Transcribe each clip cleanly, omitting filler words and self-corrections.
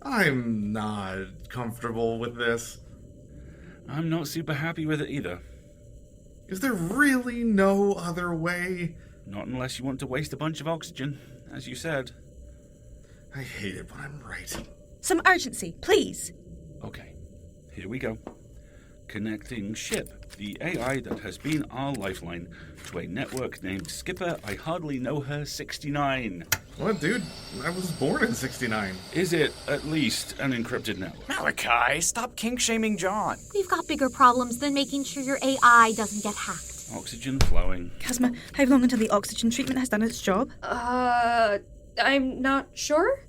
I'm not comfortable with this. I'm not super happy with it either. Is there really no other way? Not unless you want to waste a bunch of oxygen, as you said. I hate it when I'm right. Some urgency, please. Okay, here we go. Connecting ship, the AI that has been our lifeline, to a network named Skipper I Hardly Know Her 69. What, dude? I was born in 69. Is it at least an encrypted network? Malachi, stop kink-shaming Jawn. We've got bigger problems than making sure your AI doesn't get hacked. Oxygen flowing. Chasma, how long until the oxygen treatment has done its job? I'm not sure.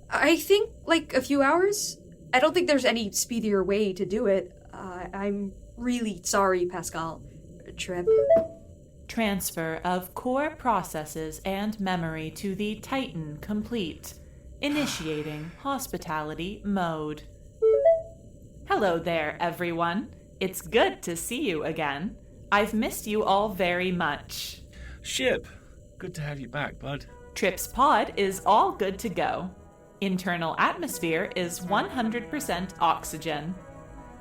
I think, like, a few hours. I don't think there's any speedier way to do it. I'm really sorry, Pascal. Trip. Transfer of core processes and memory to the Titan complete. Initiating hospitality mode. Hello there, everyone. It's good to see you again. I've missed you all very much. Ship, good to have you back, bud. Trip's pod is all good to go. Internal atmosphere is 100% oxygen.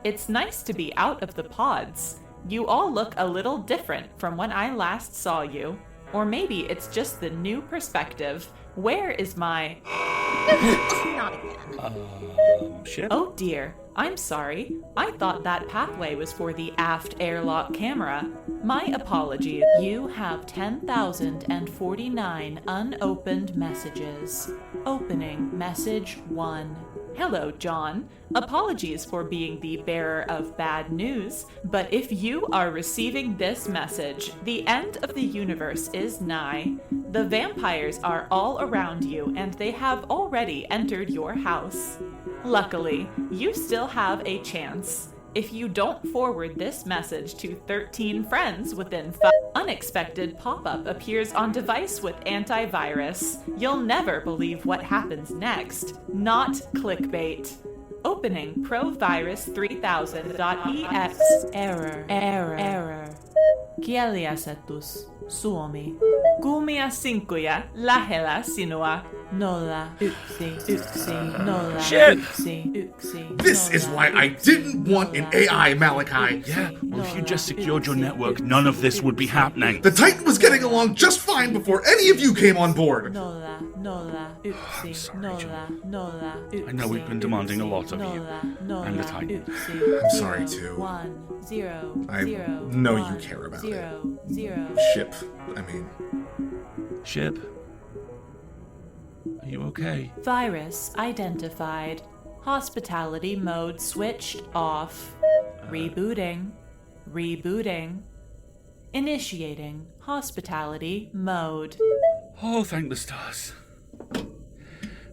It's nice to be out of the pods. You all look a little different from when I last saw you. Or maybe it's just the new perspective. Where is my... Not again. Ship? Oh dear, I'm sorry. I thought that pathway was for the aft airlock camera. My apologies. You have 10,049 unopened messages. Opening message 1. Hello, Jawn. Apologies for being the bearer of bad news, but if you are receiving this message, the end of the universe is nigh. The vampires are all around you, and they have already entered your house. Luckily, you still have a chance. If you don't forward this message to 13 friends within 5, unexpected pop-up appears on device with antivirus. You'll never believe what happens next. Not clickbait. Opening provirus3000.ex. Error. Kieliasetus. Suomi. Kumia sinkuja lähellä sinua. Nolla, yksi, nolla, Shit! yksi, This is why I didn't want an AI, Malachi. Yeah, well, if you just secured your network, none of this would be happening. The Titan was getting along just fine before any of you came on board. Nolla, yksi, sorry, nolla, I know we've been demanding a lot of you. And the Titan. I'm sorry, too. 1, 0, I 0, know 1, you care about 0, 0. Ship, I mean. Ship? Are you okay? Virus identified. Hospitality mode switched off. Rebooting. Initiating hospitality mode. Oh, thank the stars.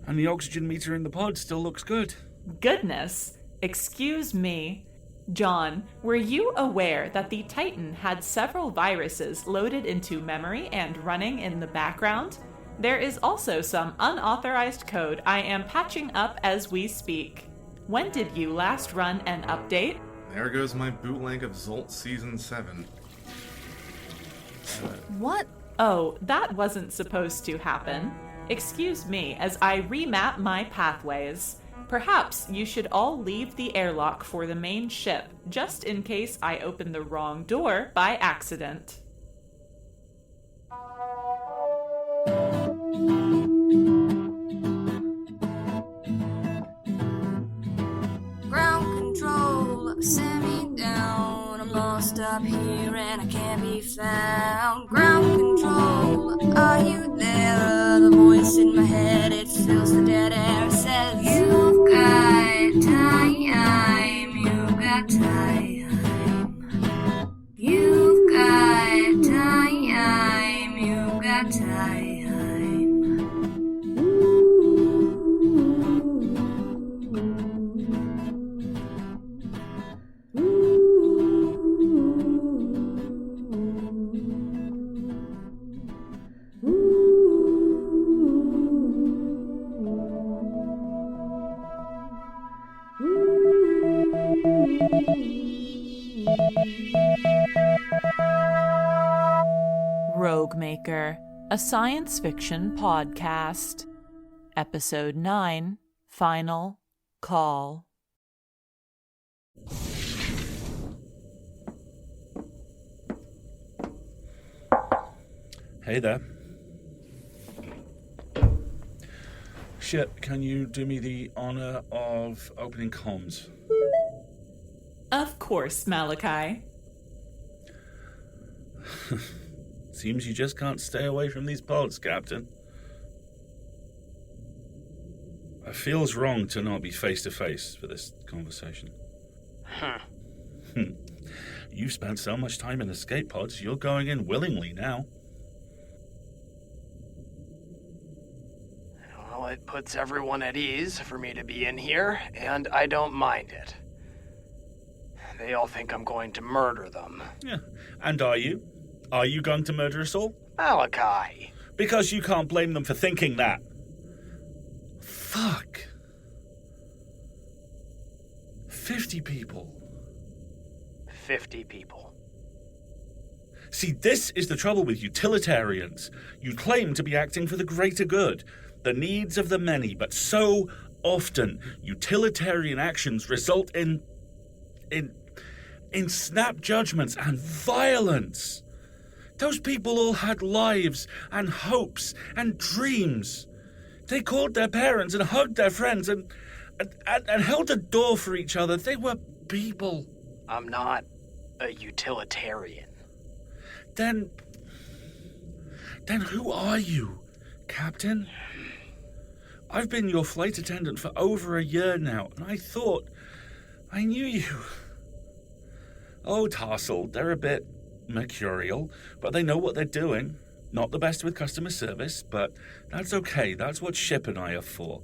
And the oxygen meter in the pod still looks good. Goodness! Excuse me. Jawn, were you aware that the Titan had several viruses loaded into memory and running in the background? There is also some unauthorized code I am patching up as we speak. When did you last run an update? There goes my bootleg of Zolt Season 7. What? Oh, that wasn't supposed to happen. Excuse me as I remap my pathways. Perhaps you should all leave the airlock for the main ship, just in case I open the wrong door by accident. Ground control, send me down. I'm lost up here and I can't be found. Ground control, are you there? The voice in my head, it fills the dead air. It says, you've got time, you've got time. You've got time, you've got time. ROGUEMAKER, a science fiction podcast. Episode 9, Final Call. Hey there. Ship, can you do me the honor of opening comms? Of course, Malachi. Seems you just can't stay away from these pods, Captain. It feels wrong to not be face-to-face for this conversation. You've spent so much time in escape pods, you're going in willingly now. Well, it puts everyone at ease for me to be in here, and I don't mind it. They all think I'm going to murder them. Yeah, and are you? Are you going to murder us all? Malachi. Because you can't blame them for thinking that. Fuck. 50 people. 50 people. See, this is the trouble with utilitarians. You claim to be acting for the greater good, the needs of the many, but so often utilitarian actions result in snap judgments and violence. Those people all had lives and hopes and dreams. They called their parents and hugged their friends and held a door for each other. They were people. I'm not a utilitarian. Then who are you, Captain? I've been your flight attendant for over a year now, and I thought I knew you. Oh, Tarsul, they're a bit mercurial, but they know what they're doing. Not the best with customer service, but that's okay. That's what Ship and I are for.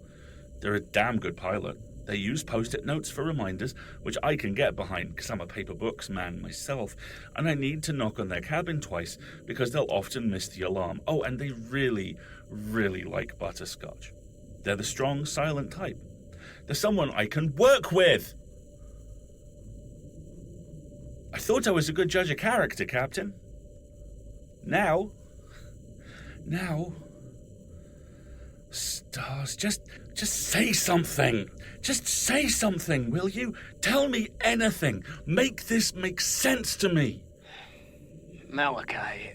They're a damn good pilot. They use post-it notes for reminders, which I can get behind because I'm a paper books man myself, and I need to knock on their cabin twice because they'll often miss the alarm. Oh, and they really, really like butterscotch. They're the strong, silent type. They're someone I can work with. I thought I was a good judge of character, Captain. Now, stars, just say something. Just say something, will you? Tell me anything. Make this make sense to me. Malachi,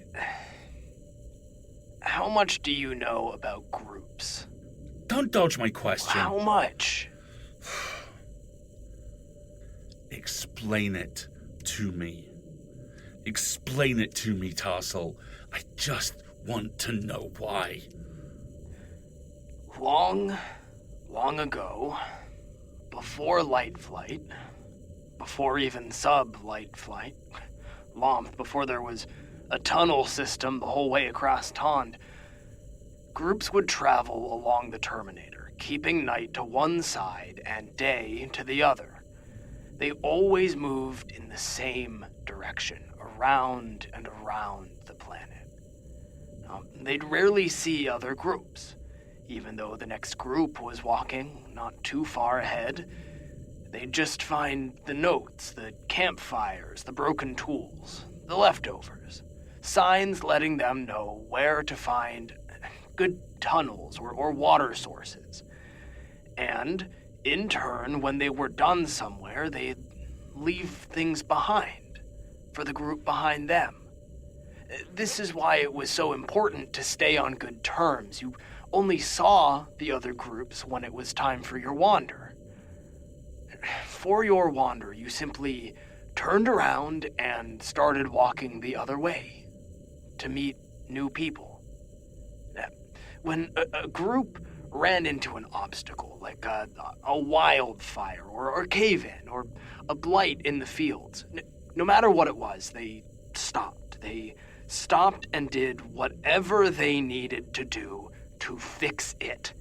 how much do you know about groups? Don't dodge my question. How much? Explain it to me. Explain it to me, Tarsul. I just want to know why. Long ago, before light flight, before even sub-light flight, long before there was a tunnel system the whole way across Tond, groups would travel along the Terminator, keeping night to one side and day to the other. They always moved in the same direction, around and around the planet. They'd rarely see other groups. Even though the next group was walking not too far ahead, they'd just find the notes, the campfires, the broken tools, the leftovers, signs letting them know where to find good tunnels or water sources. And, in turn, when they were done somewhere, they'd leave things behind for the group behind them. This is why it was so important to stay on good terms. You only saw the other groups when it was time for your wander. For your wander, you simply turned around and started walking the other way to meet new people. When a group ran into an obstacle, like a wildfire or cave-in or a blight in the fields, no matter what it was, they stopped. They stopped and did whatever they needed to do to fix it.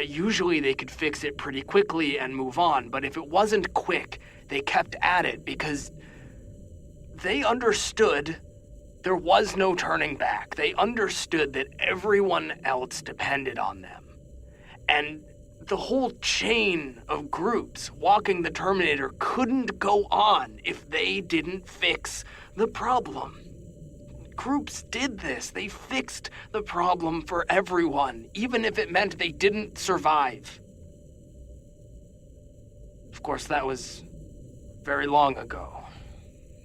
Usually they could fix it pretty quickly and move on, but if it wasn't quick, they kept at it because they understood there was no turning back. They understood that everyone else depended on them. And the whole chain of groups walking the Terminator couldn't go on if they didn't fix the problem. Groups did this. They fixed the problem for everyone, even if it meant they didn't survive. Of course, that was very long ago.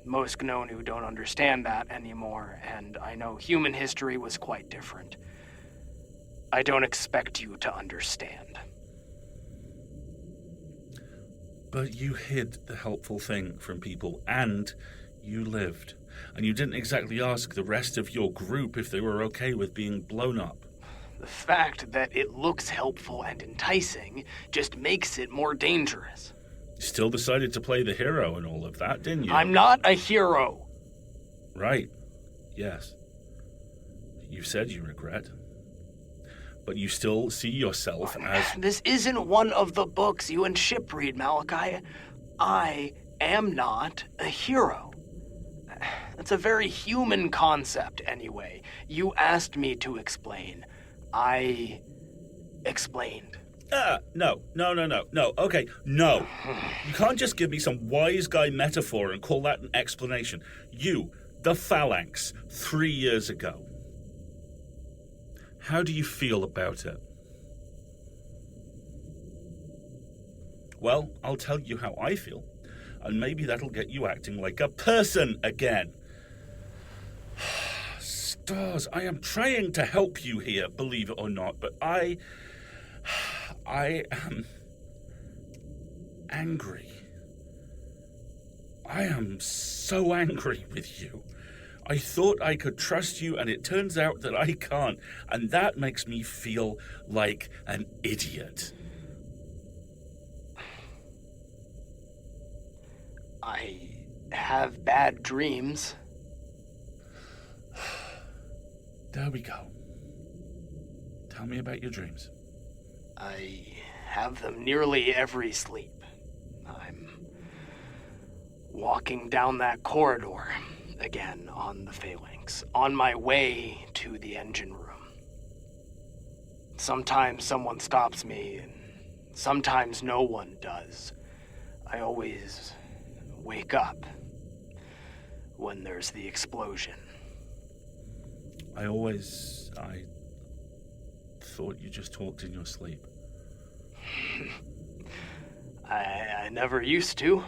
Most Gnonu don't understand that anymore, and I know human history was quite different. I don't expect you to understand. But you hid the helpful thing from people, and you lived. And you didn't exactly ask the rest of your group if they were okay with being blown up. The fact that it looks helpful and enticing just makes it more dangerous. You still decided to play the hero and all of that, didn't you? I'm not a hero. Right. Yes. You said you regret. But you still see yourself as... This isn't one of the books you and Ship read, Malachi. I am not a hero. That's a very human concept, anyway. You asked me to explain. I explained. No. Okay, no. You can't just give me some wise guy metaphor and call that an explanation. You, the Phalanx, 3 years ago. How do you feel about it? Well, I'll tell you how I feel, and maybe that'll get you acting like a person again. Stars, I am trying to help you here, believe it or not, but I am angry. I am so angry with you. I thought I could trust you, and it turns out that I can't, and that makes me feel like an idiot. I have bad dreams. There we go. Tell me about your dreams. I have them nearly every sleep. I'm walking down that corridor again on the Phalanx, on my way to the engine room. Sometimes someone stops me, and sometimes no one does. I always wake up when there's the explosion. I thought you just talked in your sleep. I never used to.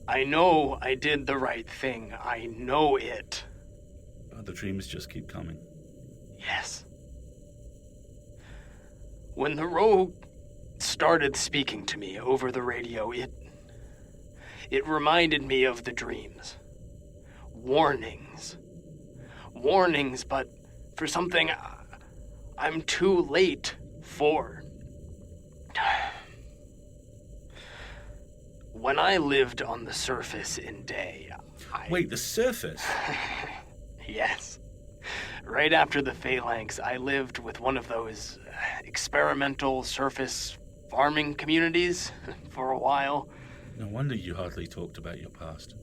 I know I did the right thing. I know it. But the dreams just keep coming. Yes. When the rogue started speaking to me over the radio, it reminded me of the dreams. Warnings. Warnings, but for something I'm too late for. When I lived on the surface in day, Wait, the surface? Yes. Right after the Phalanx, I lived with one of those experimental surface farming communities for a while. No wonder you hardly talked about your past.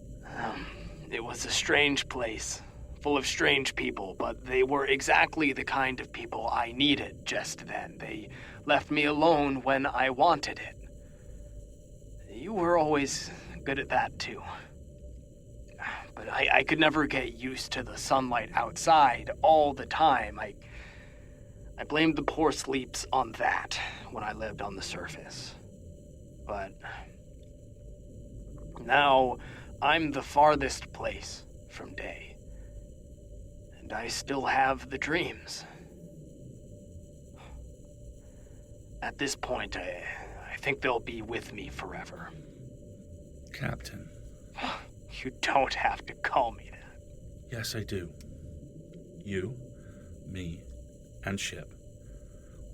It was a strange place, full of strange people, but they were exactly the kind of people I needed just then. They left me alone when I wanted it. You were always good at that, too. But I could never get used to the sunlight outside all the time. I blamed the poor sleeps on that when I lived on the surface. But now I'm the farthest place from day. And I still have the dreams. At this point, I think they'll be with me forever. Captain. You don't have to call me that. Yes, I do. You, me, and Ship.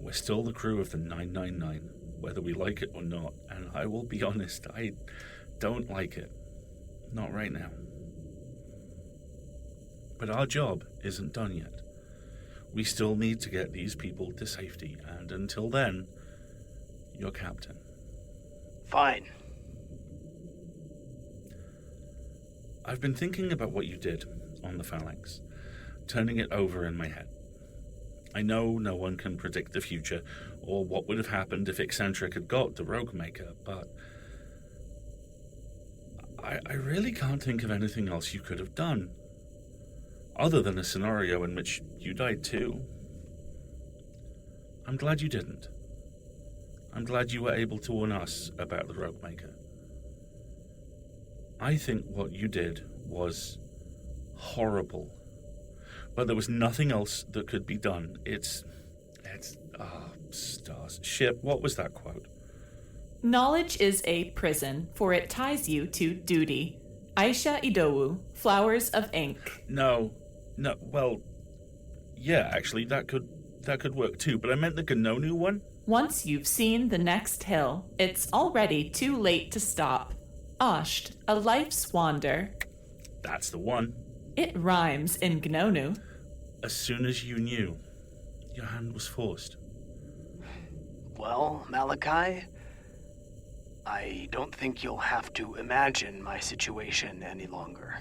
We're still the crew of the 999, whether we like it or not, and I will be honest, I don't like it. Not right now. But our job isn't done yet. We still need to get these people to safety, and until then, you're captain. Fine. I've been thinking about what you did on the Phalanx, turning it over in my head. I know no one can predict the future, or what would have happened if Eccentric had got the ROGUEMAKER, but I really can't think of anything else you could have done, other than a scenario in which you died too. I'm glad you didn't. I'm glad you were able to warn us about the Roguemaker. I think what you did was horrible. But there was nothing else that could be done. Stars. Ship, what was that quote? Knowledge is a prison, for it ties you to duty. Aisha Idowu, Flowers of Ink. No, well, yeah, actually, that could work too, but I meant the Gnonu one. Once you've seen the next hill, it's already too late to stop. Osht, a life's wander. That's the one. It rhymes in Gnonu. As soon as you knew, your hand was forced. Well, Malachi, I don't think you'll have to imagine my situation any longer.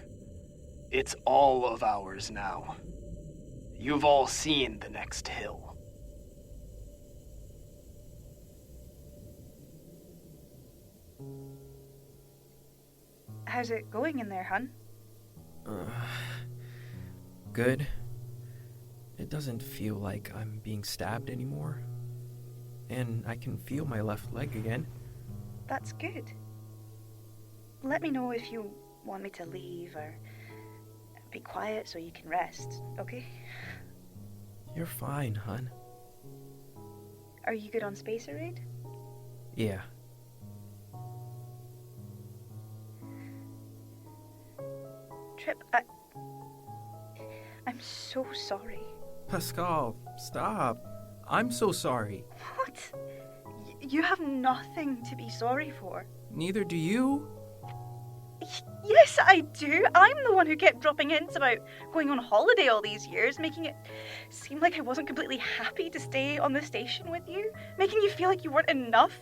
It's all of ours now. You've all seen the next hill. How's it going in there, hun? Good. It doesn't feel like I'm being stabbed anymore. And I can feel my left leg again. That's good. Let me know if you want me to leave or be quiet so you can rest, okay? You're fine, hun. Are you good on Spacer Raid? Yeah. Trip, I'm so sorry. Pascal, stop. I'm so sorry. What? You have nothing to be sorry for. Neither do you. Yes, I do. I'm the one who kept dropping hints about going on holiday all these years, making it seem like I wasn't completely happy to stay on the station with you, making you feel like you weren't enough,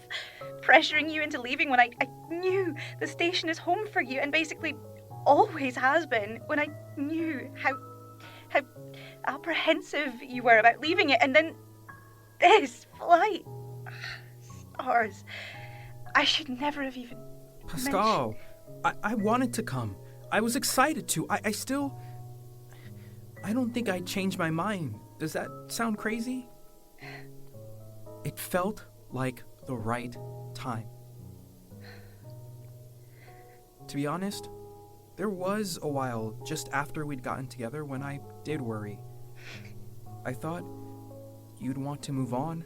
pressuring you into leaving when I knew the station is home for you and basically always has been, when I knew how apprehensive you were about leaving it, and then this flight. Stars. I should never have even Pascal, I wanted to come. I was excited to. I don't think I'd change my mind. Does that sound crazy? It felt like the right time. To be honest, there was a while just after we'd gotten together when I did worry. I thought you'd want to move on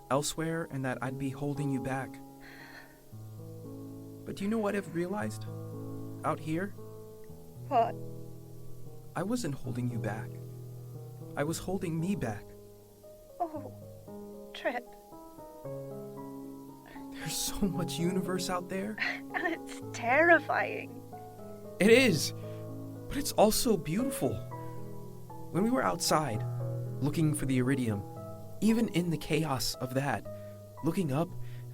elsewhere and that I'd be holding you back. But do you know what I've realized? Out here? What? I wasn't holding you back. I was holding me back. Oh, Trip. There's so much universe out there. And it's terrifying. It is, but it's also beautiful. When we were outside, looking for the iridium, even in the chaos of that, looking up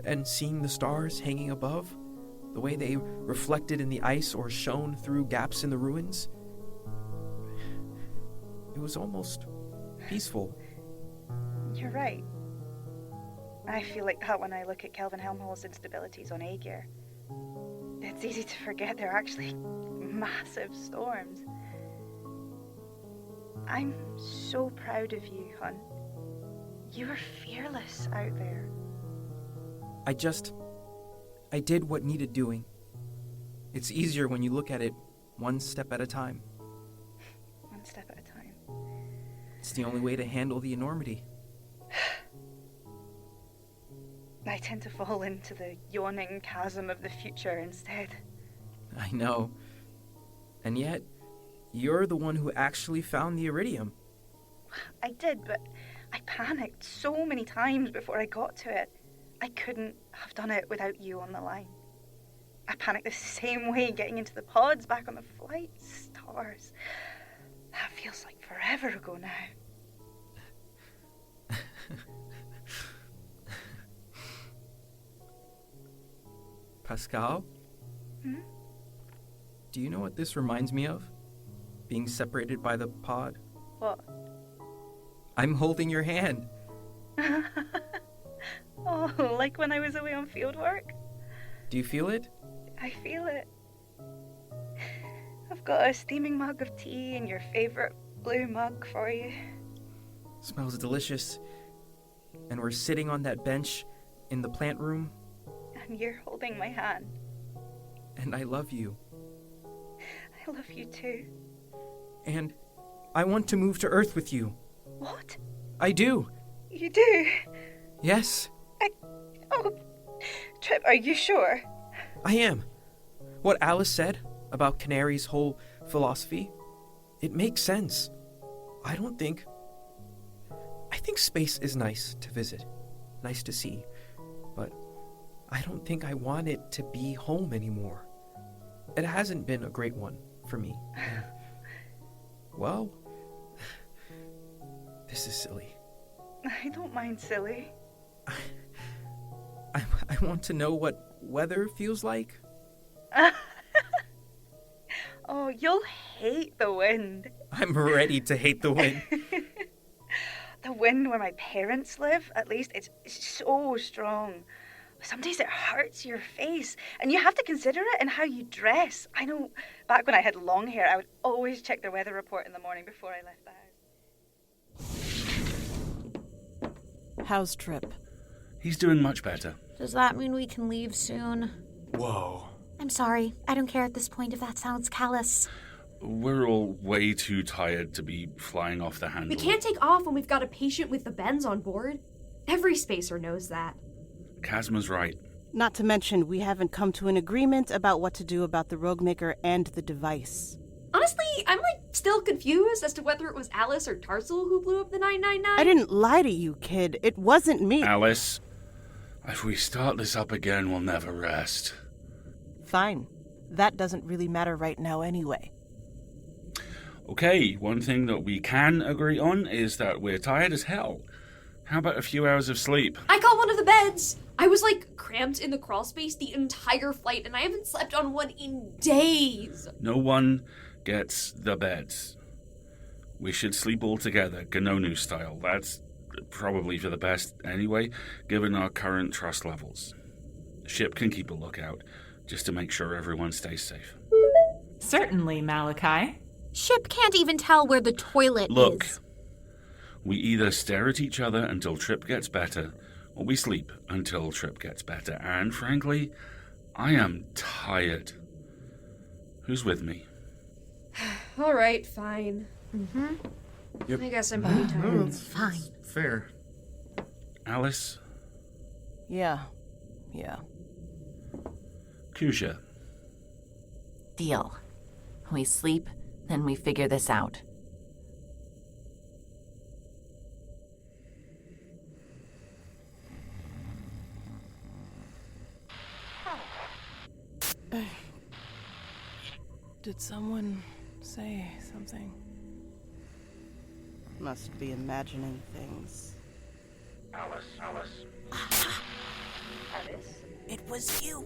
and seeing the stars hanging above, the way they reflected in the ice or shone through gaps in the ruins, it was almost peaceful. You're right. I feel like that when I look at Kelvin Helmholtz's instabilities on Aegir. It's easy to forget they're actually massive storms. I'm so proud of you, hun. You were fearless out there. I did what needed doing. It's easier when you look at it one step at a time. One step at a time. It's the only way to handle the enormity. I tend to fall into the yawning chasm of the future instead. I know. And yet, you're the one who actually found the iridium. I did, but I panicked so many times before I got to it. I couldn't have done it without you on the line. I panicked the same way getting into the pods back on the flight. Stars. That feels like forever ago now. Pascal? Hmm? Do you know what this reminds me of? Being separated by the pod? What? I'm holding your hand. Oh, like when I was away on field work? Do you feel it? I feel it. I've got a steaming mug of tea and your favourite blue mug for you. Smells delicious. And we're sitting on that bench in the plant room. And you're holding my hand. And I love you. I love you too. And I want to move to Earth with you. What? I do. You do? Yes. Oh, Trip, are you sure? I am. What Alice said about Canary's whole philosophy, it makes sense. I think space is nice to visit, nice to see, but I don't think I want it to be home anymore. It hasn't been a great one for me. And, well, this is silly. I don't mind silly. I want to know what weather feels like. Oh, you'll hate the wind. I'm ready to hate the wind. The wind where my parents live, at least, it's so strong. Some days it hurts your face, and you have to consider it in how you dress. I know back when I had long hair, I would always check the weather report in the morning before I left the house. How's Trip? He's doing much better. Does that mean we can leave soon? Whoa. I'm sorry. I don't care at this point if that sounds callous. We're all way too tired to be flying off the handle. We can't take off when we've got a patient with the bends on board. Every spacer knows that. Chasma's right. Not to mention, we haven't come to an agreement about what to do about the ROGUEMAKER and the device. Honestly, I'm still confused as to whether it was Alice or Tarsul who blew up the 999. I didn't lie to you, kid. It wasn't me. Alice, if we start this up again, we'll never rest. Fine. That doesn't really matter right now anyway. Okay, one thing that we can agree on is that we're tired as hell. How about a few hours of sleep? I got one of the beds. I was cramped in the crawl space the entire flight, and I haven't slept on one in days. No one gets the beds. We should sleep all together, Ganonu style. That's probably for the best anyway, given our current trust levels. The ship can keep a lookout, just to make sure everyone stays safe. Certainly, Malachi. Ship can't even tell where the toilet Look, is. we either stare at each other until Trip gets better, or we sleep until Trip gets better. And frankly, I am tired. Who's with me? All right, fine. Mm-hmm. Yep. I guess I'm pretty tired. No, that's Fine. fair. Alice? Yeah. Kuzha? Deal. We sleep, then we figure this out. Did someone say something? Must be imagining things. Alice. Alice? It was you.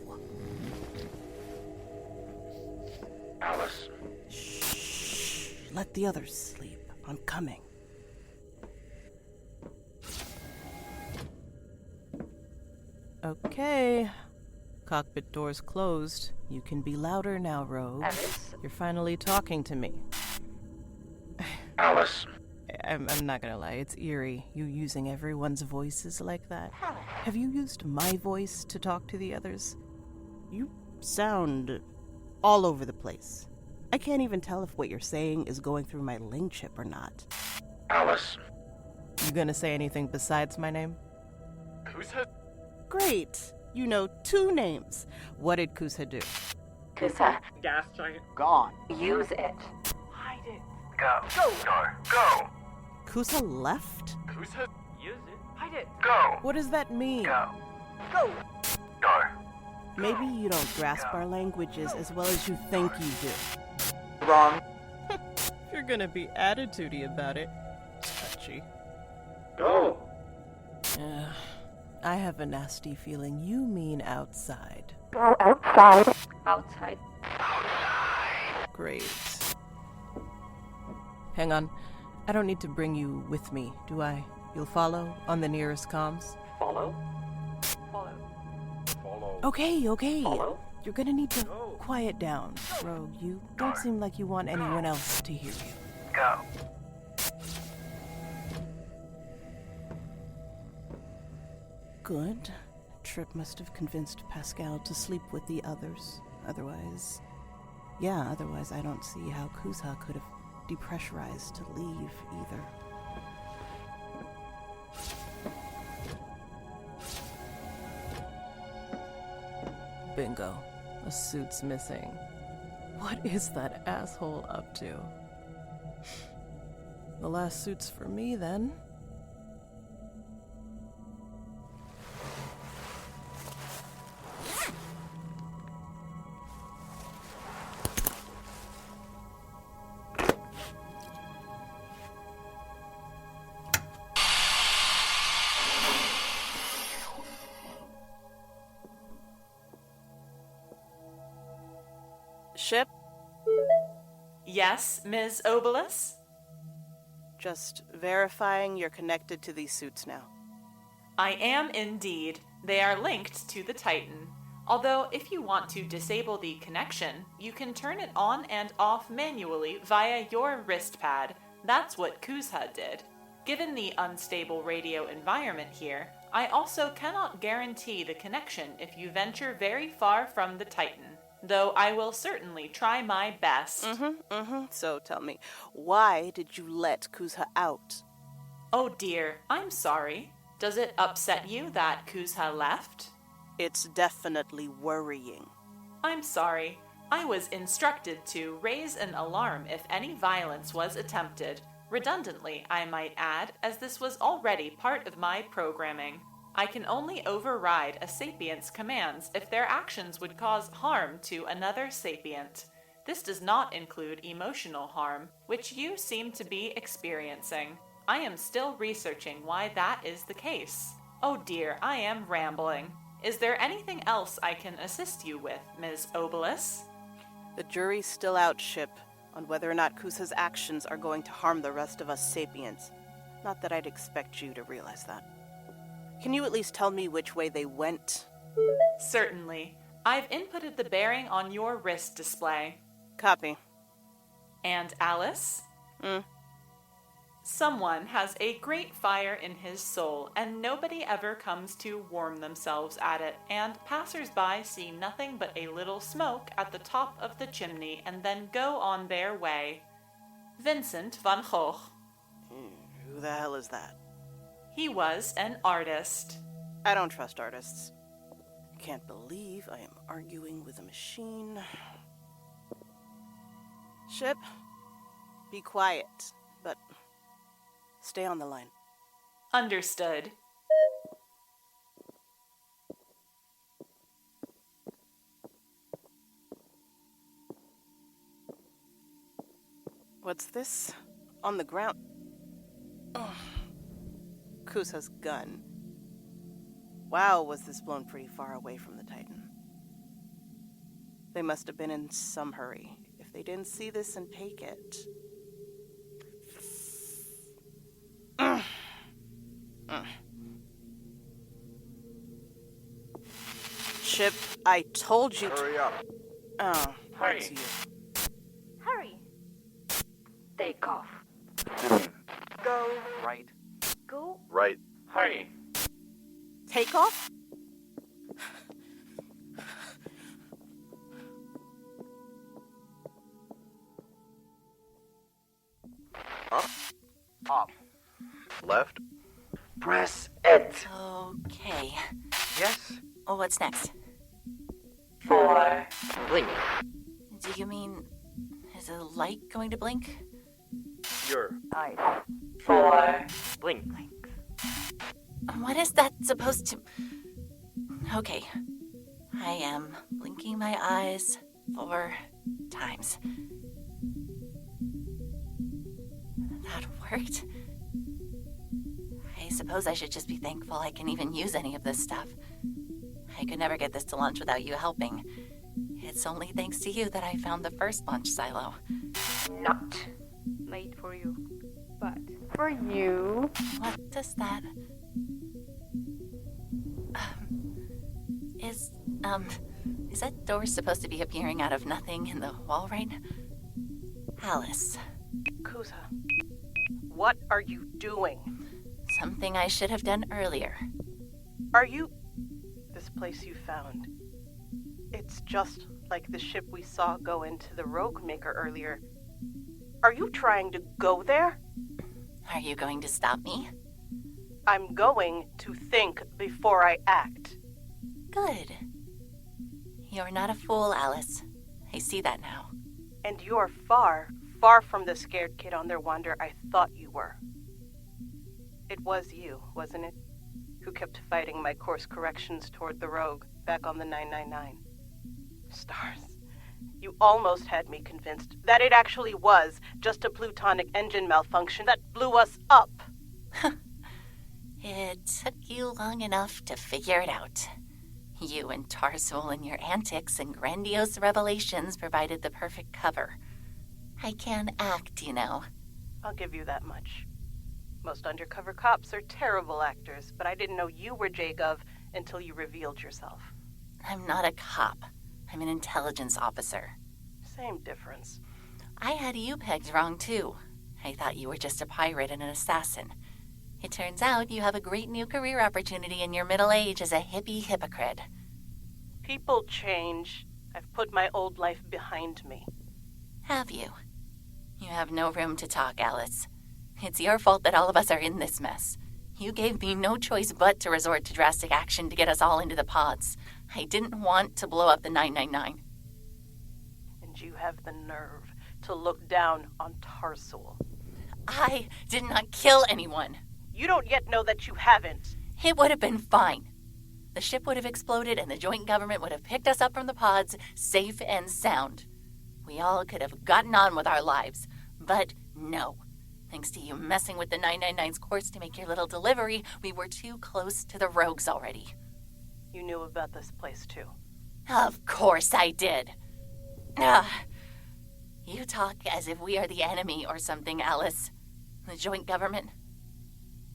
Alice. Shh. Let the others sleep. I'm coming. Okay. Cockpit doors closed. You can be louder now, Rogue. Alice? You're finally talking to me. Alice. I'm not gonna lie, it's eerie, you using everyone's voices like that. Have you used my voice to talk to the others? You sound all over the place. I can't even tell if what you're saying is going through my ling chip or not. Alice. You gonna say anything besides my name? Kuzha? Great! You know 2 names. What did Kuzha do? Kuzha. Gas giant. Gone. Use it. Hide it. Go. Go. Kuzha left? Kuzha? Use it. Hide it. Go. What does that mean? Go. Go. Maybe you don't grasp our languages as well as you think you do. Wrong. You're gonna be attitudey about it. Touchy. Go. I have a nasty feeling you mean outside. Go outside. Outside. Great. Hang on. I don't need to bring you with me, do I? You'll follow on the nearest comms? Follow. Okay. Follow. You're gonna need to quiet down, Rogue. You don't seem like you want anyone else to hear you. Go. Good. trip must have convinced Pascal to sleep with the others. Otherwise I don't see how Kuzha could have depressurized to leave either. Bingo. A suit's missing. What is that asshole up to? The last suit's for me, then. Ship? Yes, Ms. Obolus? Just verifying you're connected to these suits now. I am indeed. They are linked to the Titan. Although, if you want to disable the connection, you can turn it on and off manually via your wrist pad. That's what Kuzha did. Given the unstable radio environment here, I also cannot guarantee the connection if you venture very far from the Titan. Though I will certainly try my best. So tell me, why did you let Kuzha out? Oh dear, I'm sorry. Does it upset you that Kuzha left? It's definitely worrying. I'm sorry. I was instructed to raise an alarm if any violence was attempted. Redundantly, I might add, as this was already part of my programming. I can only override a sapient's commands if their actions would cause harm to another sapient. This does not include emotional harm, which you seem to be experiencing. I am still researching why that is the case. Oh dear, I am rambling. Is there anything else I can assist you with, Ms. Obolus? The jury's still out, Ship, on whether or not Kuzha's actions are going to harm the rest of us sapients. Not that I'd expect you to realize that. Can you at least tell me which way they went? Certainly. I've inputted the bearing on your wrist display. Copy. And Alice? Someone has a great fire in his soul, and nobody ever comes to warm themselves at it, and passers-by see nothing but a little smoke at the top of the chimney and then go on their way. Vincent van Gogh. Who the hell is that? He was an artist. I don't trust artists. I can't believe I am arguing with a machine. Ship, be quiet, but stay on the line. Understood. What's this? On the ground. Oh. Kuzha's gun. Wow, was this blown pretty far away from the Titan. They must have been in some hurry if they didn't see this and take it. Chip, I told you to... Hurry up. Oh, Hurry. Hurry. Take off. Go. Right. Go. Right. Hurry. Take off? Up. Up. Left. Press it. Okay. Yes. Oh, what's next? 4. Blink. Do you mean, is a light going to blink? Your 5. 4. Blink. What is that supposed to... Okay. I am blinking my eyes 4 times. That worked. I suppose I should just be thankful I can even use any of this stuff. I could never get this to launch without you helping. It's only thanks to you that I found the first launch silo. Not made for you, but for you. What does that... Is that door supposed to be appearing out of nothing in the wall right now? Alice. Kuzha, what are you doing? Something I should have done earlier. Are you... place you found. It's just like the ship we saw go into the ROGUEMAKER earlier. Are you trying to go there? Are you going to stop me? I'm going to think before I act. Good. You're not a fool, Alice. I see that now. And you're far, far from the scared kid on their wander I thought you were. It was you, wasn't it, who kept fighting my course corrections toward the rogue back on the 999. Stars. You almost had me convinced that it actually was just a plutonic engine malfunction that blew us up. It took you long enough to figure it out. You and Tarsul and your antics and grandiose revelations provided the perfect cover. I can act, you know. I'll give you that much. Most undercover cops are terrible actors, but I didn't know you were Jagov until you revealed yourself. I'm not a cop. I'm an intelligence officer. Same difference. I had you pegged wrong, too. I thought you were just a pirate and an assassin. It turns out you have a great new career opportunity in your middle age as a hippie hypocrite. People change. I've put my old life behind me. Have you? You have no room to talk, Alice. It's your fault that all of us are in this mess. You gave me no choice but to resort to drastic action to get us all into the pods. I didn't want to blow up the 999. And you have the nerve to look down on Tarsul. I did not kill anyone. You don't yet know that you haven't. It would have been fine. The ship would have exploded and the joint government would have picked us up from the pods, safe and sound. We all could have gotten on with our lives. But no. Thanks to you messing with the 999's course to make your little delivery, we were too close to the rogues already. You knew about this place, too. Of course I did. You talk as if we are the enemy or something, Alice. The joint government.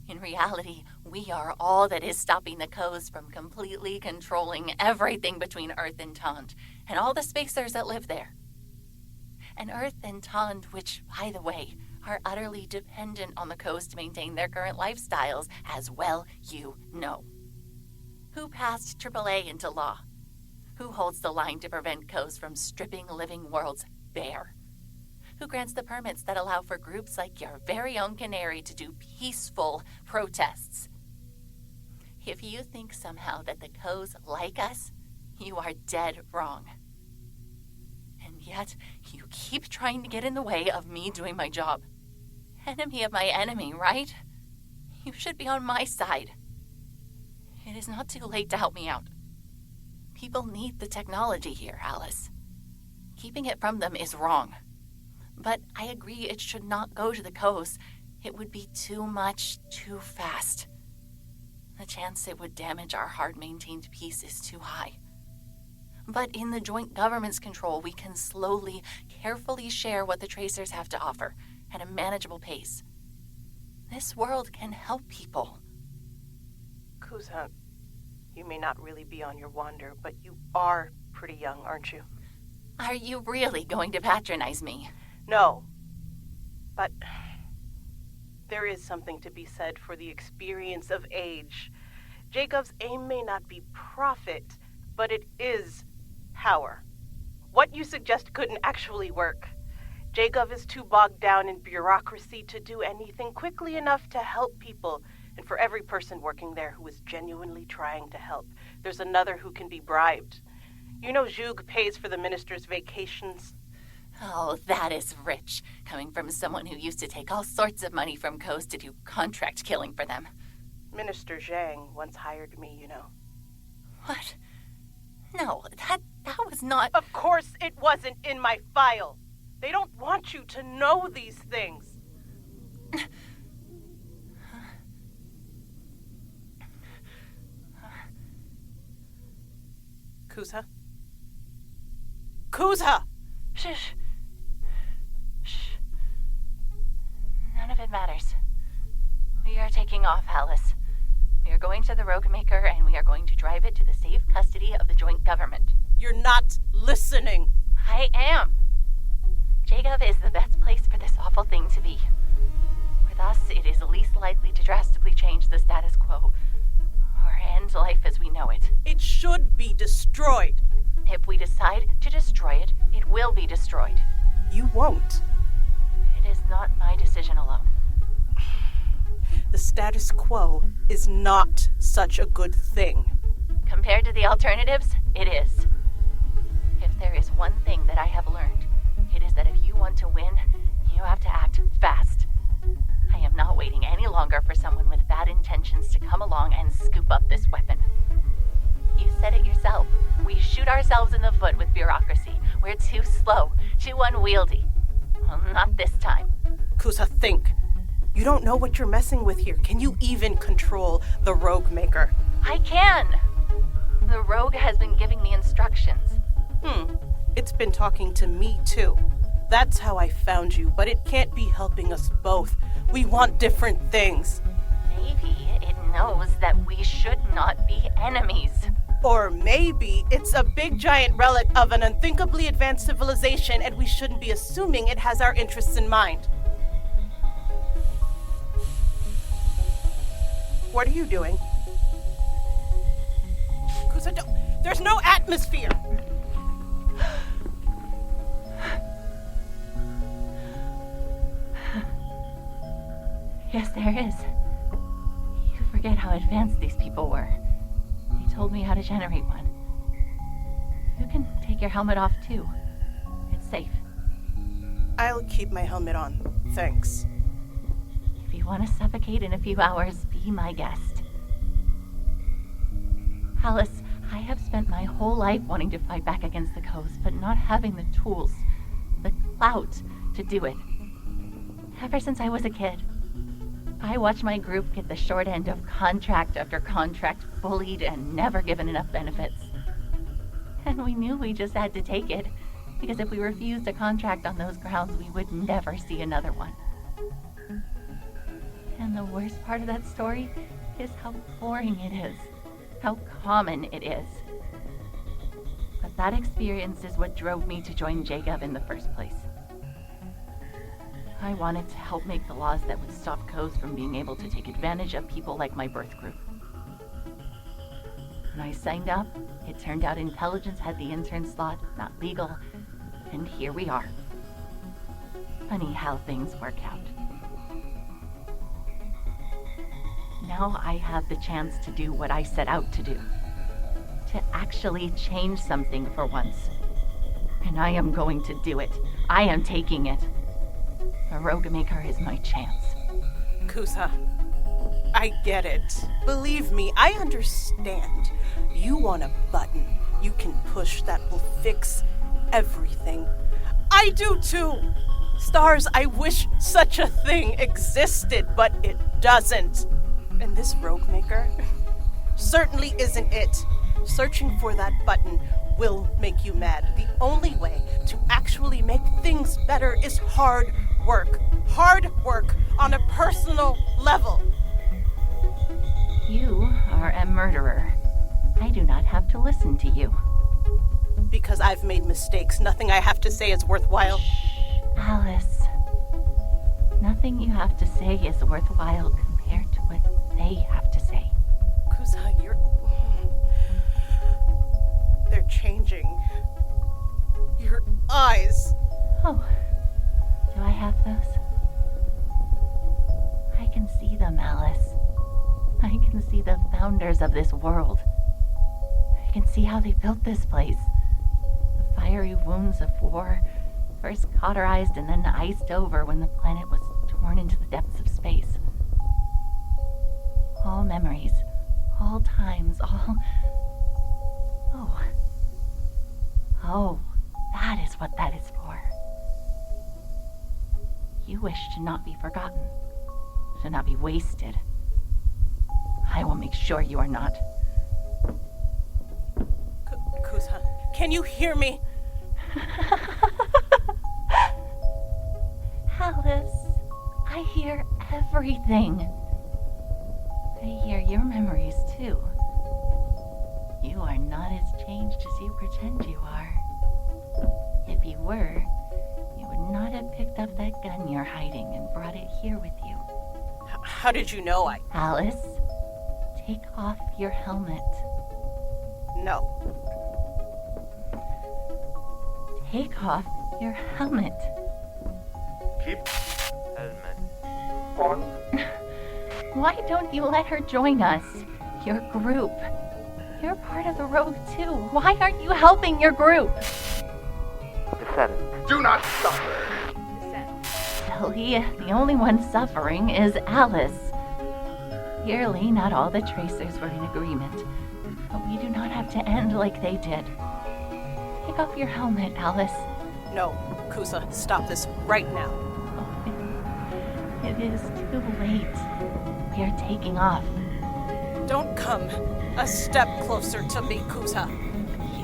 In reality, we are all that is stopping the coast from completely controlling everything between Earth and Tond, and all the spacers that live there. And Earth and Tond, which, by the way, are utterly dependent on the coast to maintain their current lifestyles, as well you know. Who passed AAA into law? Who holds the line to prevent coast from stripping living worlds bare? Who grants the permits that allow for groups like your very own Canary to do peaceful protests? If you think somehow that the Coes like us, you are dead wrong. And yet, you keep trying to get in the way of me doing my job. Enemy of my enemy, right? You should be on my side. It is not too late to help me out. People need the technology here, Alice. Keeping it from them is wrong. But I agree it should not go to the coast. It would be too much, too fast. The chance it would damage our hard-maintained peace is too high. But in the joint government's control, we can slowly, carefully share what the tracers have to offer at a manageable pace. This world can help people. Kuzha, you may not really be on your wander, but you are pretty young, aren't you? Are you really going to patronize me? No. But there is something to be said for the experience of age. Jagov's aim may not be profit, but it is power. What you suggest couldn't actually work. Jagov is too bogged down in bureaucracy to do anything quickly enough to help people. And for every person working there who is genuinely trying to help, there's another who can be bribed. You know Zhug pays for the minister's vacations. Oh, that is rich, coming from someone who used to take all sorts of money from Coast to do contract killing for them. Minister Zhang once hired me, you know. What? No, that was not... Of course it wasn't in my file. They don't want you to know these things. Kuzha? Kuzha! Shh. Shh. None of it matters. We are taking off, Alice. We are going to the ROGUEMAKER, and we are going to drive it to the safe custody of the joint government. You're not listening. I am. Jagov is the best place for this awful thing to be. With us, it is least likely to drastically change the status quo, or end life as we know it. It should be destroyed. If we decide to destroy it, it will be destroyed. You won't. It is not my decision alone. The status quo is not such a good thing. Compared to the alternatives, it is. If there is one thing that I have learned, it is that if you want to win, you have to act fast. I am not waiting any longer for someone with bad intentions to come along and scoop up this weapon. You said it yourself. We shoot ourselves in the foot with bureaucracy. We're too slow, too unwieldy. Well, not this time. Kuzha, think. You don't know what you're messing with here. Can you even control the ROGUEMAKER? I can! The rogue has been giving me instructions. It's been talking to me too. That's how I found you, but it can't be helping us both. We want different things. Maybe it knows that we should not be enemies. Or maybe it's a big giant relic of an unthinkably advanced civilization and we shouldn't be assuming it has our interests in mind. What are you doing? Kuzha, there's no atmosphere! Yes, there is. You forget how advanced these people were. He told me how to generate one. You can take your helmet off, too. It's safe. I'll keep my helmet on. Thanks. If you want to suffocate in a few hours, be my guest. Alice, I have spent my whole life wanting to fight back against the coast, but not having the tools, the clout to do it. Ever since I was a kid. I watched my group get the short end of contract after contract, bullied and never given enough benefits. And we knew we just had to take it, because if we refused a contract on those grounds, we would never see another one. And the worst part of that story is how boring it is, how common it is. But that experience is what drove me to join Jacob in the first place. I wanted to help make the laws that would stop Coast from being able to take advantage of people like my birth group. When I signed up, it turned out intelligence had the intern slot, not legal, and here we are. Funny how things work out. Now I have the chance to do what I set out to do. To actually change something for once. And I am going to do it. I am taking it. The ROGUEMAKER is my chance. Kuzha, I get it. Believe me, I understand. You want a button you can push that will fix everything. I do too. Stars, I wish such a thing existed, but it doesn't. And this ROGUEMAKER certainly isn't it. Searching for that button will make you mad. The only way to actually make things better is hard work. Hard work on a personal level. You are a murderer. I do not have to listen to you. Because I've made mistakes. Nothing I have to say is worthwhile. Alice, nothing you have to say is worthwhile compared to what they have to say. Kuzha, they're changing. Your eyes. Oh, do I have those? I can see them, Alice. I can see the founders of this world. I can see how they built this place. The fiery wounds of war, first cauterized and then iced over when the planet was torn into the depths of space. All memories, all times, all... Oh, that is what that is for. You wish to not be forgotten, to not be wasted. I will make sure you are not. Kuzha, can you hear me? Alice, I hear everything. I hear your memories too. You are not as changed as you pretend you are. If you were, you would not have picked up that gun you're hiding and brought it here with you. How did you know Alice, Take off your helmet. No. Take off your helmet. Keep helmet on. Why don't you let her join us? Your group. You're part of the Rogue too. Why aren't you helping your group? Descend. Do not suffer. Silly, the only one suffering is Alice. Clearly, not all the Tracers were in agreement, but we do not have to end like they did. Take off your helmet, Alice. No. Kuzha, stop this right now. It is too late. We are taking off. Don't come a step closer to me, Kuzha.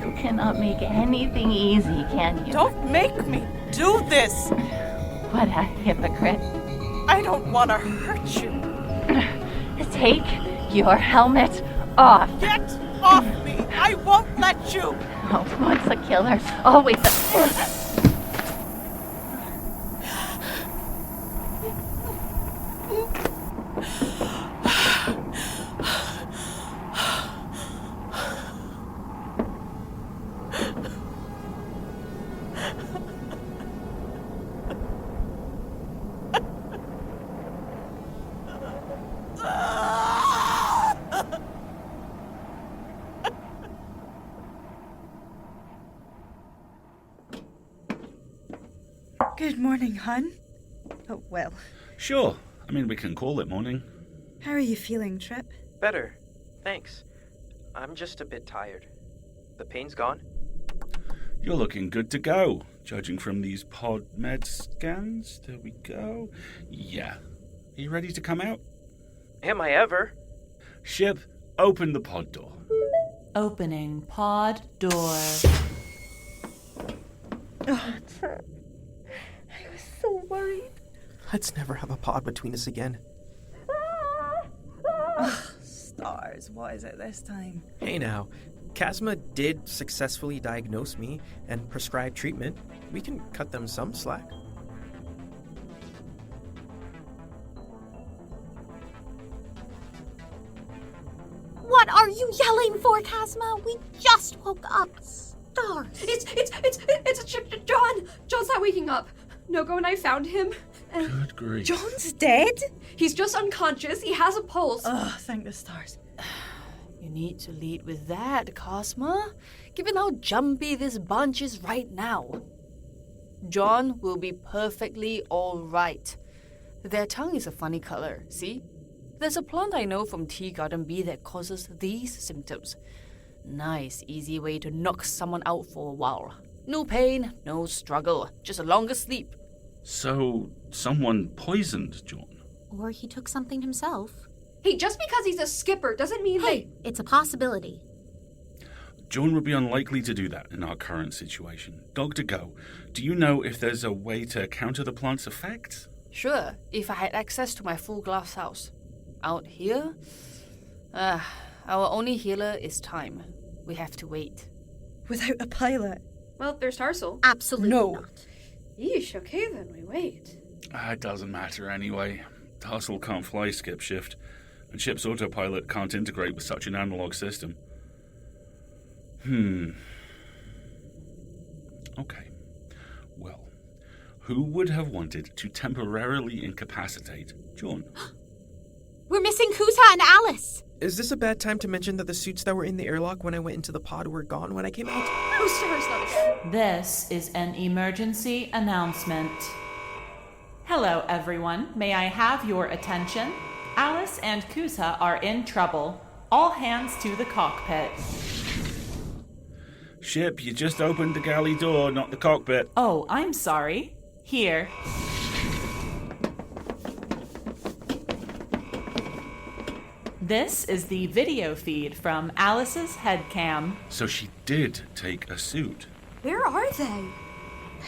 You cannot make anything easy, can you? Don't make me do this! What a hypocrite. I don't want to hurt you. Take your helmet off. Get off me! I won't let you! Oh, once a killer, always a... Good morning, hon. Oh, well. Sure. I mean, we can call it morning. How are you feeling, Trip? Better. Thanks. I'm just a bit tired. The pain's gone? You're looking good to go, judging from these pod med scans. There we go. Yeah. Are you ready to come out? Am I ever? Ship, open the pod door. Opening pod door. Oh, Trip. I was so worried. Let's never have a pod between us again. Stars, what is it this time? Hey now, Chasma did successfully diagnose me and prescribe treatment. We can cut them some slack. What are you yelling for, Chasma? We just woke up. Stars. It's Jawn. John's not waking up. Nogo and I found him. Good grief. John's dead? He's just unconscious. He has a pulse. Oh, thank the stars. You need to lead with that, Chasma, given how jumpy this bunch is right now. Jawn will be perfectly alright. Their tongue is a funny color, see? There's a plant I know from Tea Garden B that causes these symptoms. Nice, easy way to knock someone out for a while. No pain, no struggle, just a longer sleep. So, someone poisoned Jawn? Or he took something himself. Hey, just because he's a skipper doesn't mean it's a possibility. Jawn would be unlikely to do that in our current situation. Dr. Go, do you know if there's a way to counter the plant's effects? Sure, if I had access to my full glass house. Out here? Our only healer is time. We have to wait. Without a pilot? Well, there's Tarsul. Absolutely not. Yeesh, okay then, we wait. It doesn't matter anyway. Tarsul can't fly skip shift, and ship's autopilot can't integrate with such an analog system. Okay. Well, who would have wanted to temporarily incapacitate Jawn? We're missing Kuzha and Alice. Is this a bad time to mention that the suits that were in the airlock when I went into the pod were gone when I came out? This is an emergency announcement. Hello, everyone. May I have your attention? Alice and Kuzha are in trouble. All hands to the cockpit. Ship, you just opened the galley door, not the cockpit. Oh, I'm sorry. Here. This is the video feed from Alice's headcam. So she did take a suit. Where are they?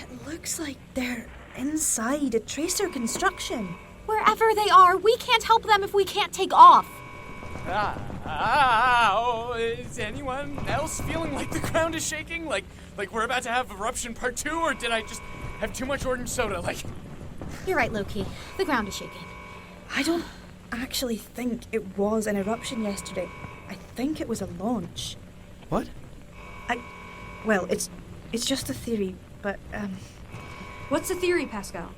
It looks like they're inside a tracer construction. Wherever they are, we can't help them if we can't take off. Is anyone else feeling like the ground is shaking? Like we're about to have eruption part 2, or did I just have too much orange soda? You're right, Lowkey. The ground is shaking. I actually think it was an eruption yesterday. I think it was a launch. What? Well, it's just a theory, but, What's the theory, Pascal?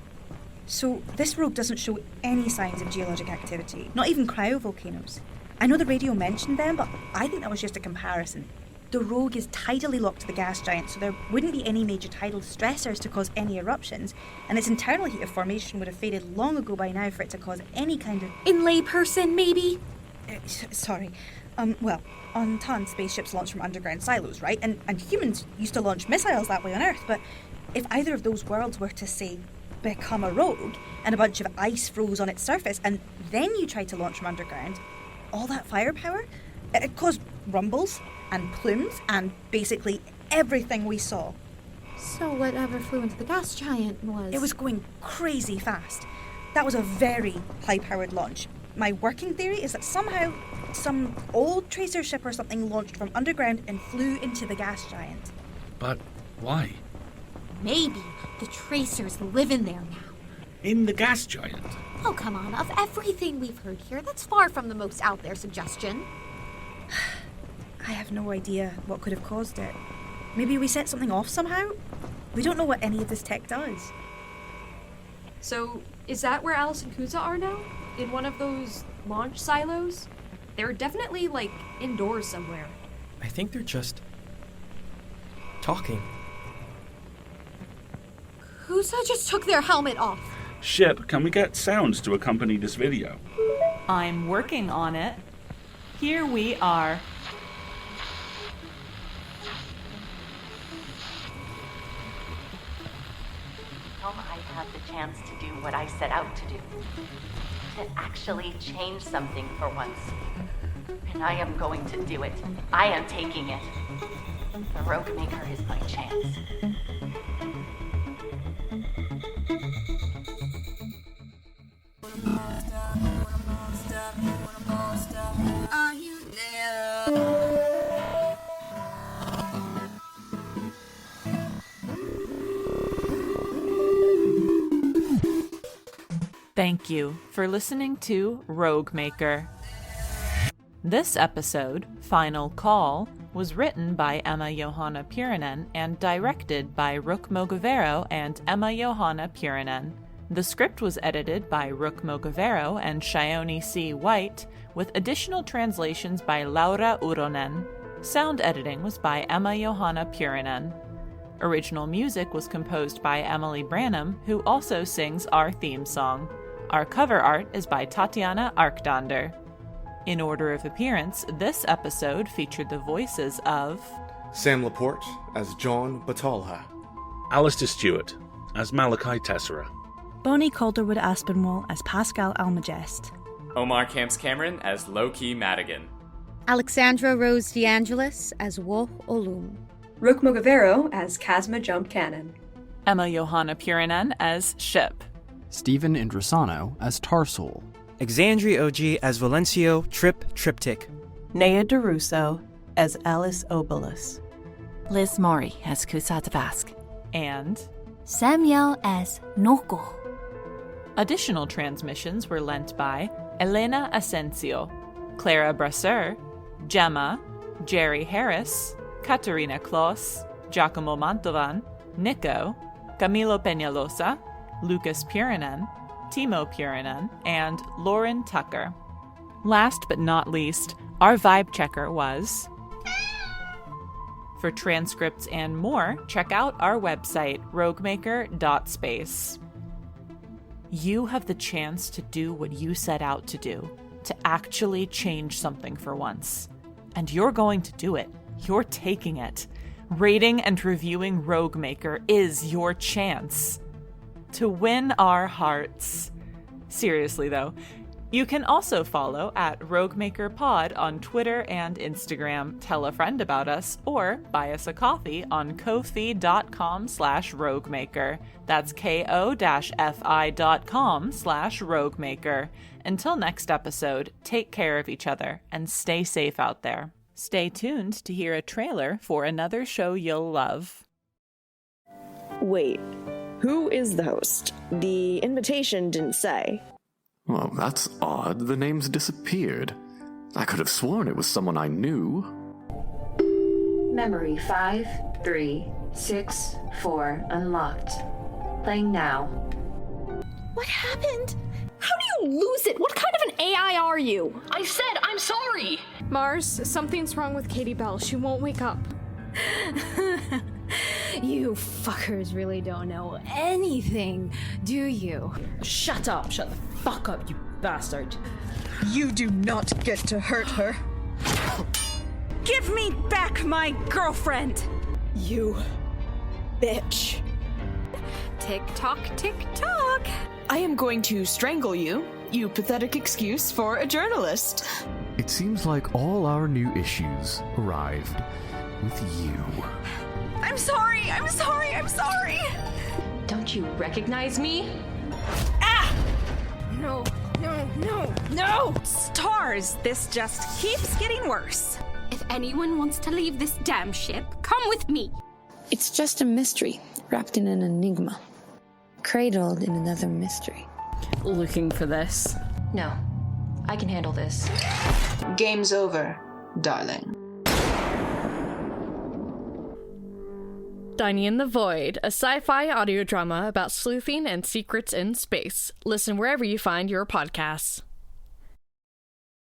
So, this rogue doesn't show any signs of geologic activity, not even cryovolcanoes. I know the radio mentioned them, but I think that was just a comparison. The rogue is tidally locked to the gas giant, so there wouldn't be any major tidal stressors to cause any eruptions, and its internal heat of formation would have faded long ago by now for it to cause any kind of... In layperson, maybe? Sorry. Well, on Tan, spaceships launch from underground silos, right? And humans used to launch missiles that way on Earth, but if either of those worlds were to, say, become a rogue, and a bunch of ice froze on its surface, and then you tried to launch from underground, all that firepower, it caused rumbles and plumes and basically everything we saw. So whatever flew into the gas giant was... It was going crazy fast. That was a very high-powered launch. My working theory is that somehow some old tracer ship or something launched from underground and flew into the gas giant. But why? Maybe the tracers live in there now. In the gas giant? Oh, come on. Of everything we've heard here, that's far from the most out there suggestion. I have no idea what could have caused it. Maybe we set something off somehow? We don't know what any of this tech does. So, is that where Alice and Kuzha are now? In one of those launch silos? They're definitely, indoors somewhere. I think they're just... talking. Kuzha just took their helmet off. Ship, can we get sounds to accompany this video? I'm working on it. Here we are. I had the chance to do what I set out to do. To actually change something for once. And I am going to do it. I am taking it. The ROGUEMAKER is my chance. Are you there? Thank you for listening to ROGUEMAKER. This episode, Final Call, was written by Emma Johanna Puranen and directed by Rook Mogavero and Emma Johanna Puranen. The script was edited by Rook Mogavero and Shione C. White, with additional translations by Laura Uronen. Sound editing was by Emma Johanna Puranen. Original music was composed by Emily Branham, who also sings our theme song. Our cover art is by Tatiana Arkdander. In order of appearance, this episode featured the voices of Sam LaPorte as Jawn Batalha, Alasdair Stuart as Malachi Tessera, Bonnie Calderwood Aspinwall as Pascal Almagest, Omar Camps-Kamrin as Lowkey Madigan, Alexandra Rose DeAngelis as Ollum, Rook Mogavero as Chasma Jump Cannon, Emma Johanna Puranen as Ship, Stephen Indrisano as Tarsul, Axandre OG as Valencio Triptych, Nea DeRusso as Alice Obolus, Liz Maury as Kuzha Tavask, and Samuel as Noko. Additional transmissions were lent by Elena Asensio, Clara Brasseur, Gemma, Jerry Harris, Katerina Kloss, Giacomo Mantovan, Nico, Camilo Peñalosa, Lucas Puranen, Timo Puranen, and Lauren Tucker. Last but not least, our vibe checker was... For transcripts and more, check out our website, roguemaker.space. You have the chance to do what you set out to do, to actually change something for once. And you're going to do it. You're taking it. Rating and reviewing ROGUEMAKER is your chance to win our hearts. Seriously, though. You can also follow at ROGUEMAKERPod on Twitter and Instagram, tell a friend about us, or buy us a coffee on ko-fi.com/ROGUEMAKER. That's ko-fi.com/ROGUEMAKER. Until next episode, take care of each other and stay safe out there. Stay tuned to hear a trailer for another show you'll love. Wait, who is the host? The invitation didn't say. Well, that's odd. The name's disappeared. I could have sworn it was someone I knew. Memory 5364 unlocked. Playing now. What happened? How do you lose it? What kind of an AI are you? I said I'm sorry! Mars, something's wrong with Katie Bell. She won't wake up. You fuckers really don't know anything, do you? Shut up. Shut the fuck up, you bastard. You do not get to hurt her. Give me back my girlfriend! You bitch. Tick-tock, tick-tock. I am going to strangle you, you pathetic excuse for a journalist. It seems like all our new issues arrived with you. I'm sorry, I'm sorry, I'm sorry! Don't you recognize me? Ah! No, no, no, no! Stars, this just keeps getting worse. If anyone wants to leave this damn ship, come with me. It's just a mystery, wrapped in an enigma. Cradled in another mystery. Looking for this? No, I can handle this. Game's over, darling. Dining in the Void, a sci-fi audio drama about sleuthing and secrets in space. Listen wherever you find your podcasts.